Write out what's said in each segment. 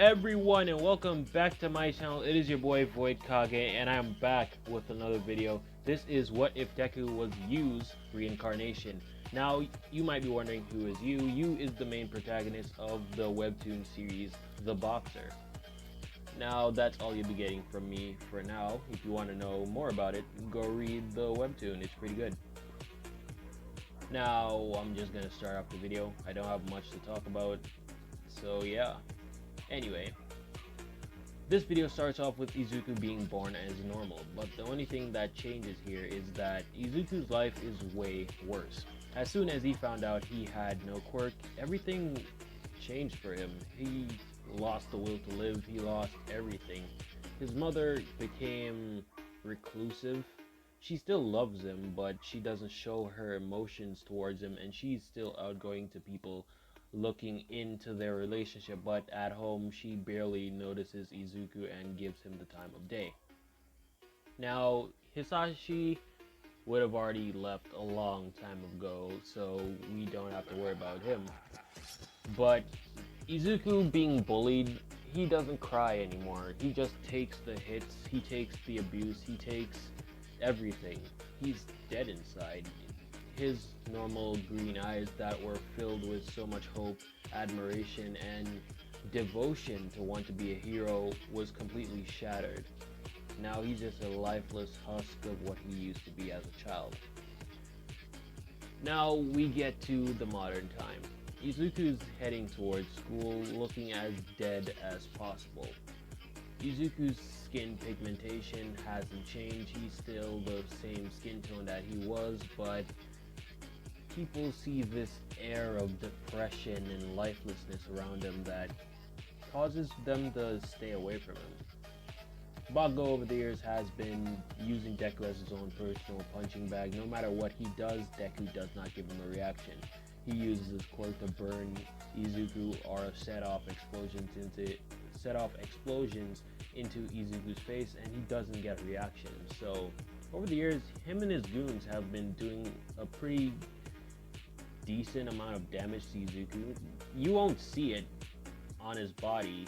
everyone, and welcome back to my channel. It is your boy Void Kage, and I am back with another video. This is What If Deku Was Yu's reincarnation. Now, you might be wondering who is Yu. Yu is the main protagonist of the webtoon series The Boxer. Now, that's all you'll be getting from me for now. If you want to know more about it, go read the webtoon. It's pretty good. Now, I'm just gonna start off the video. I don't have much to talk about, so yeah. Anyway, this video starts off with Izuku being born as normal, but the only thing that changes here is that Izuku's life is way worse. As soon as he found out he had no quirk, everything changed for him. He lost the will to live, he lost everything. His mother became reclusive. She still loves him, but she doesn't show her emotions towards him, and she's still outgoing to people looking into their relationship, but at home she barely notices Izuku and gives him the time of day. Now, Hisashi would have already left a long time ago, so we don't have to worry about him. But Izuku being bullied, he doesn't cry anymore. He just takes the hits, he takes the abuse, he takes everything. He's dead inside. His normal green eyes that were filled with so much hope, admiration, and devotion to want to be a hero was completely shattered. Now he's just a lifeless husk of what he used to be as a child. Now we get to the modern time. Izuku's heading towards school, looking as dead as possible. Izuku's skin pigmentation hasn't changed. He's still the same skin tone that he was, but people see this air of depression and lifelessness around him that causes them to stay away from him. Bakugo over the years has been using Deku as his own personal punching bag. No matter what he does, Deku does not give him a reaction. He uses his quirk to burn Izuku or set off explosions into Izuku's face, and he doesn't get a reaction. So over the years, him and his goons have been doing a pretty decent amount of damage to Izuku. You won't see it on his body.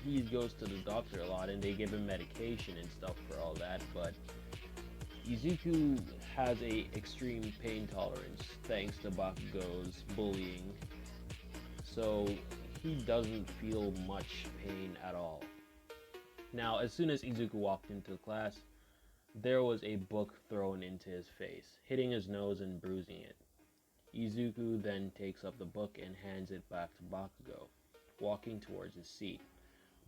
He goes to the doctor a lot and they give him medication and stuff for all that, but Izuku has a extreme pain tolerance thanks to Bakugo's bullying, so he doesn't feel much pain at all. Now, as soon as Izuku walked into class, there was a book thrown into his face, hitting his nose and bruising it. Izuku then takes up the book and hands it back to Bakugo, walking towards his seat.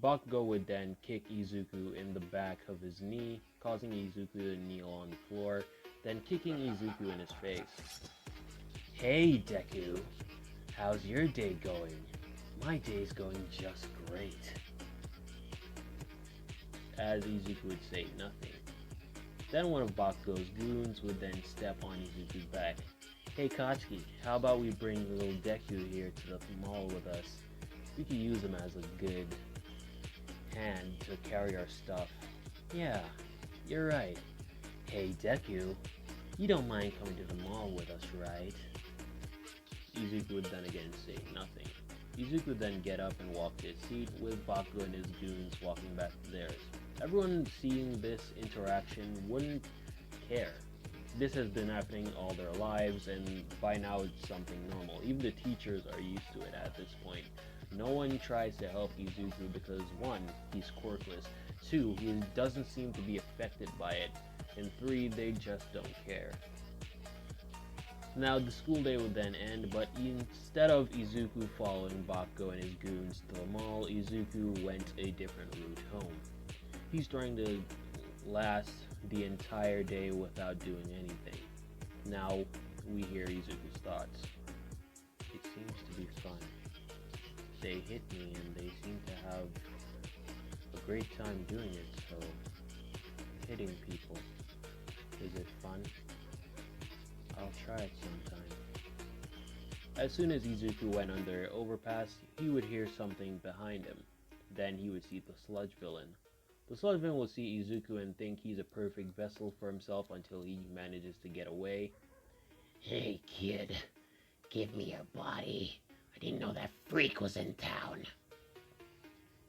Bakugo would then kick Izuku in the back of his knee, causing Izuku to kneel on the floor, then kicking Izuku in his face. "Hey Deku, how's your day going? My day's going just great." As Izuku would say nothing. Then one of Bakugo's goons would then step on Izuku's back. "Hey Katsuki, how about we bring little Deku here to the mall with us? We could use him as a good hand to carry our stuff." "Yeah, you're right. Hey Deku, you don't mind coming to the mall with us, right?" Izuku would then again say nothing. Izuku would then get up and walk to his seat, with Bakugo and his goons walking back to theirs. Everyone seeing this interaction wouldn't care. This has been happening all their lives, and by now it's something normal. Even the teachers are used to it at this point. No one tries to help Izuku because 1, he's quirkless, 2, he doesn't seem to be affected by it, and 3, they just don't care. Now the school day would then end, but instead of Izuku following Bakugo and his goons to the mall, Izuku went a different route home. He's trying to last the entire day without doing anything. Now we hear Izuku's thoughts. "It seems to be fun. They hit me and they seem to have a great time doing it, so hitting people. Is it fun? I'll try it sometime." As soon as Izuku went under an overpass, he would hear something behind him. Then he would see the sludge villain. The sludge villain will see Izuku and think he's a perfect vessel for himself until he manages to get away. "Hey kid, give me your body. I didn't know that freak was in town."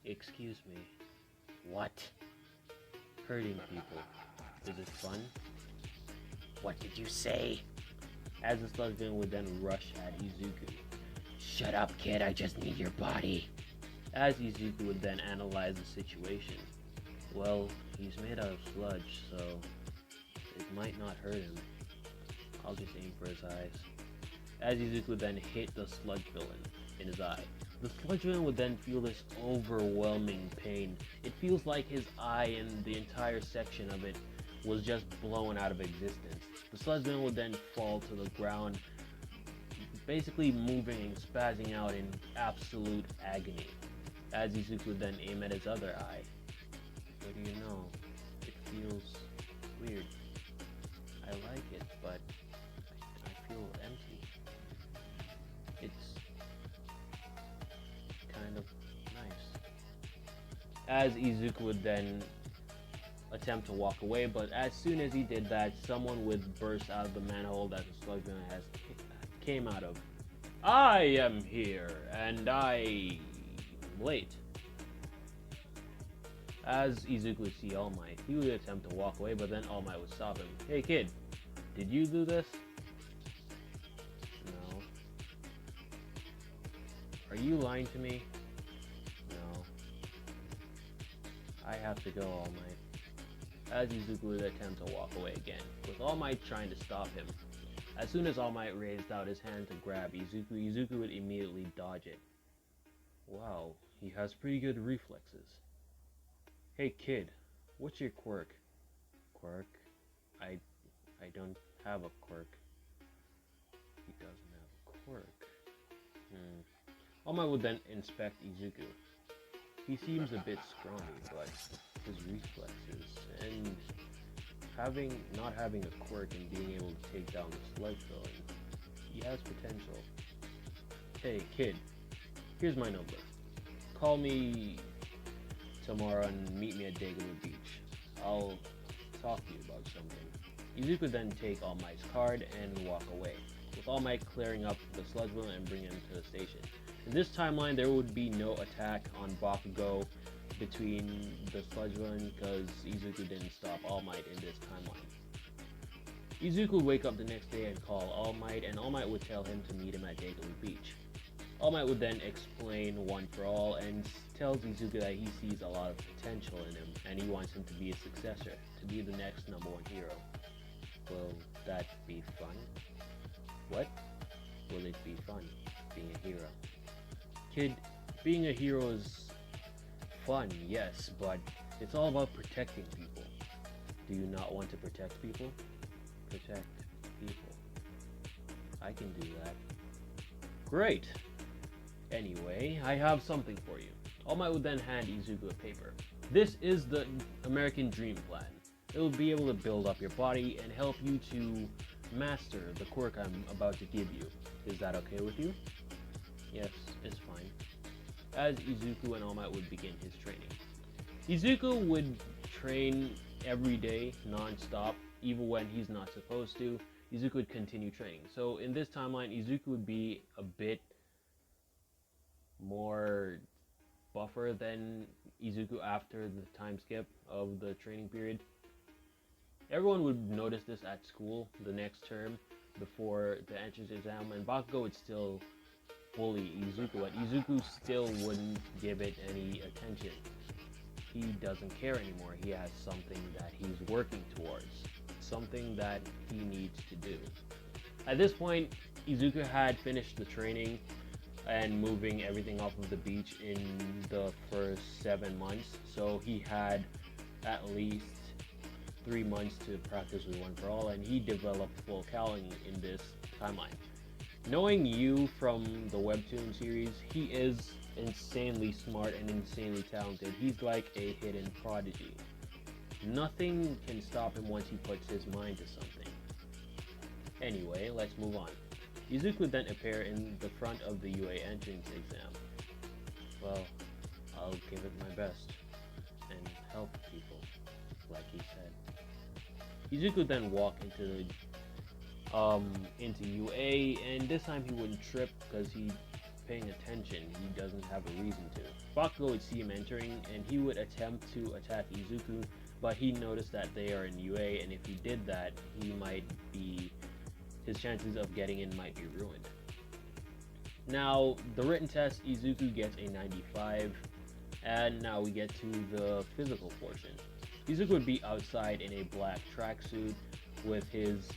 Excuse me. What? Hurting people. Is it fun? What did you say? As the sludge villain would then rush at Izuku. Shut up, kid, I just need your body. As Izuku would then analyze the situation. Well, he's made out of sludge, so it might not hurt him. I'll just aim for his eyes. As Izuku would then hit the sludge villain in his eye. The sludge villain would then feel this overwhelming pain. It feels like his eye and the entire section of it was just blown out of existence. The sludge villain would then fall to the ground, basically moving and spazzing out in absolute agony. As Izuku would then aim at his other eye. What do you know? It feels weird. I like it, but I feel empty. It's kind of nice. As Izuku would then attempt to walk away, but as soon as he did that, someone would burst out of the manhole that the sludge villain has came out of. I am here, and I'm late. As Izuku would see All Might, he would attempt to walk away, but then All Might would stop him. Hey kid, did you do this? No. Are you lying to me? No. I have to go, All Might. As Izuku would attempt to walk away again, with All Might trying to stop him. As soon as All Might raised out his hand to grab Izuku, Izuku would immediately dodge it. Wow, he has pretty good reflexes. Hey kid, what's your quirk? Quirk? I don't have a quirk. He doesn't have a quirk. All Might would then inspect Izuku. He seems a bit scrawny, but his reflexes and not having a quirk and being able to take down the sludge villain, he has potential. Hey kid, here's my number. Call me tomorrow and meet me at Deku Beach. I'll talk to you about something. Izuku then take All Might's card and walk away, with All Might clearing up the sludge villain and bringing him to the station. In this timeline, there would be no attack on Bakugo between the sludge villain because Izuku didn't stop All Might in this timeline. Izuku would wake up the next day and call All Might, and All Might would tell him to meet him at Deku Beach. All Might would then explain One for All and tells Izuku that he sees a lot of potential in him and he wants him to be a successor, to be the next #1 hero. Will that be fun? What? Will it be fun, being a hero? Kid, being a hero is fun, yes, but it's all about protecting people. Do you not want to protect people? Protect people. I can do that. Great! Anyway, I have something for you. All Might would then hand Izuku a paper. This is the American Dream Plan. It will be able to build up your body and help you to master the quirk I'm about to give you. Is that okay with you? Yes, it's fine. As Izuku and All Might would begin his training. Izuku would train every day, non-stop, even when he's not supposed to. Izuku would continue training. So in this timeline, Izuku would be a bit more buffer than Izuku after the time skip of the training period. Everyone would notice this at school the next term before the entrance exam, and Bakugo would still bully Izuku, but Izuku still wouldn't give it any attention. He doesn't care anymore. He has something that he's working towards, something that he needs to do. At this point, Izuku had finished the training and moving everything off of the beach in the first 7 months, so he had at least 3 months to practice with One for All, and he developed full Cowling in this timeline. Knowing you from the webtoon series, he is insanely smart and insanely talented. He's like a hidden prodigy. Nothing can stop him once he puts his mind to something. Anyway, let's move on. Izuku would then appear in the front of the UA entrance exam. Well, I'll give it my best and help people, like he said. Izuku would then walk into UA, and this time he wouldn't trip because he paying attention. He doesn't have a reason to. Bakugo would see him entering, and he would attempt to attack Izuku, but he noticed that they are in UA, and if he did that, his chances of getting in might be ruined. Now, the written test, Izuku gets a 95, and now we get to the physical portion. Izuku would be outside in a black tracksuit with his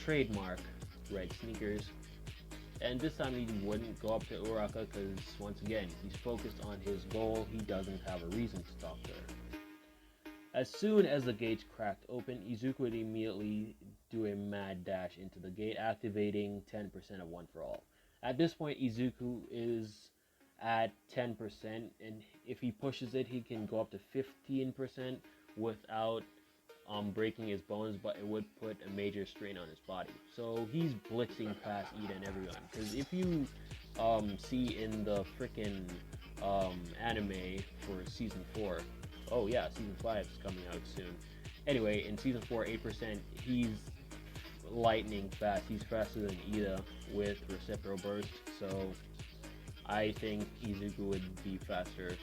trademark red sneakers, and this time he wouldn't go up to Uraka because, once again, he's focused on his goal. He doesn't have a reason to talk to her. As soon as the gates cracked open, Izuku would immediately do a mad dash into the gate, activating 10% of One For All. At this point, Izuku is at 10%, and if he pushes it, he can go up to 15% without breaking his bones, but it would put a major strain on his body. So he's blitzing past Ida and everyone. Because if you see in the freaking anime for season 4, oh yeah, season 5 is coming out soon. Anyway, in season 4, 8%, he's lightning fast. He's faster than Ida with reciprocal burst. So I think Izuku would be faster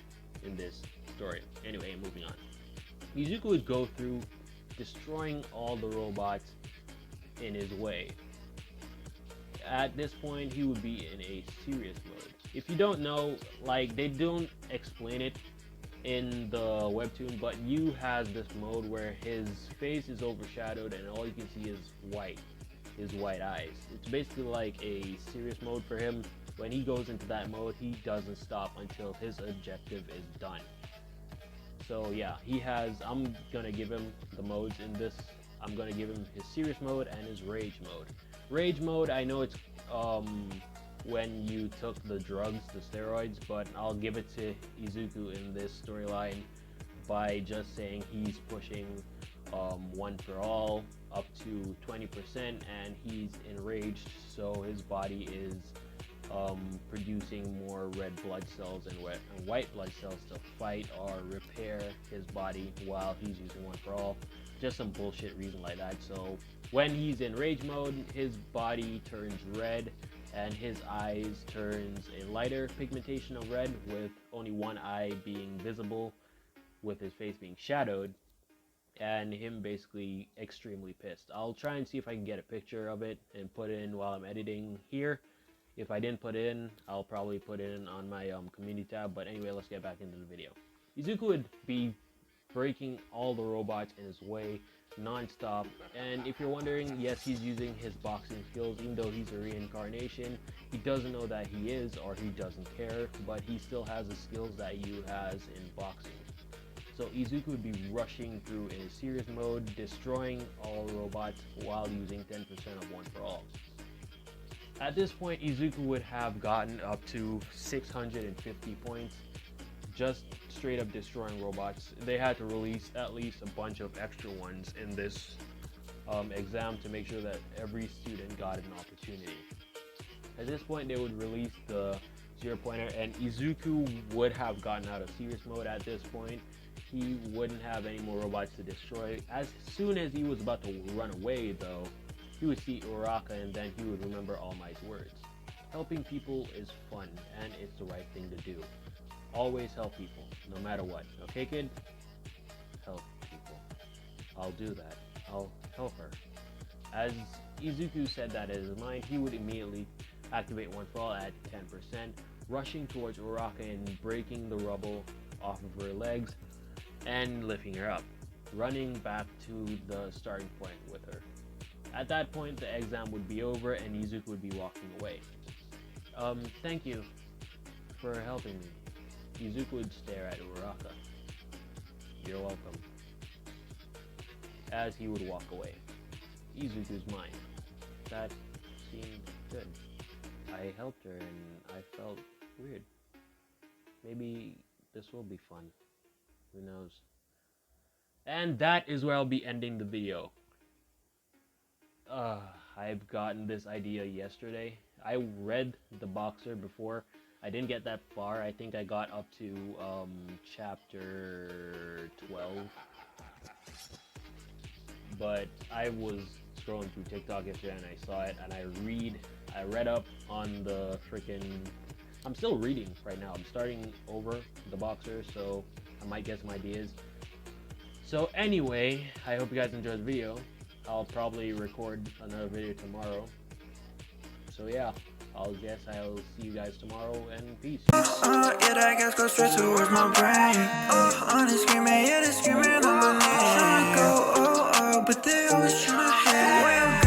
in this story. Anyway, moving on. Izuku would go through destroying all the robots in his way. At this point, he would be in a serious mode. If you don't know, like, they don't explain it in the webtoon, but Yu has this mode where his face is overshadowed and all you can see is his white eyes. It's basically like a serious mode for him. When he goes into that mode, he doesn't stop until his objective is done. So yeah, I'm gonna give him the modes in this. I'm gonna give him his serious mode and his rage mode. Rage mode, I know it's when you took the drugs, the steroids, but I'll give it to Izuku in this storyline by just saying he's pushing One For All up to 20%, and he's enraged, so his body is producing more red blood cells and white blood cells to fight or repair his body while he's using One For All. Just some bullshit reason like that. So when he's in rage mode, his body turns red and his eyes turns a lighter pigmentation of red, with only one eye being visible, with his face being shadowed, and him basically extremely pissed. I'll try and see if I can get a picture of it and put it in while I'm editing here. If I didn't put it in, I'll probably put it in on my community tab. But anyway, let's get back into the video. Izuku would be breaking all the robots in his way non-stop, and if you're wondering, yes, he's using his boxing skills. Even though he's a reincarnation, he doesn't know that he is, or he doesn't care, but he still has the skills that Yu has in boxing. So Izuku would be rushing through in a serious mode, destroying all robots while using 10% of One For All. At this point, Izuku would have gotten up to 650 points, just straight up destroying robots. They had to release at least a bunch of extra ones in this exam to make sure that every student got an opportunity. At this point, they would release the 0-pointer, and Izuku would have gotten out of serious mode at this point. He wouldn't have any more robots to destroy. As soon as he was about to run away, though, he would see Uraka, and then he would remember All Might's words. Helping people is fun, and it's the right thing to do. Always help people, no matter what. Okay, kid? Help people. I'll do that. I'll help her. As Izuku said that in his mind, he would immediately activate One For All at 10%, rushing towards Uraka and breaking the rubble off of her legs and lifting her up, running back to the starting point with her. At that point, the exam would be over and Izuku would be walking away. Thank you for helping me. Izuku would stare at Uraka. You're welcome. As he would walk away. Izuku's mind. That seemed good. I helped her and I felt weird. Maybe this will be fun. Who knows? And that is where I'll be ending the video. I've gotten this idea yesterday. I read The Boxer before. I didn't get that far. I think I got up to chapter 12. But I was scrolling through TikTok yesterday and I saw it, and I read up on the freaking I'm still reading right now. I'm starting over the boxer, so I might get some ideas. So anyway, I hope you guys enjoyed the video. I'll probably record another video tomorrow. So yeah, I'll see you guys tomorrow, and peace. Yeah, that gas go straight towards my brain. Honest screaming, yeah, they screaming on my name. Tryna go, but they always tryna hate.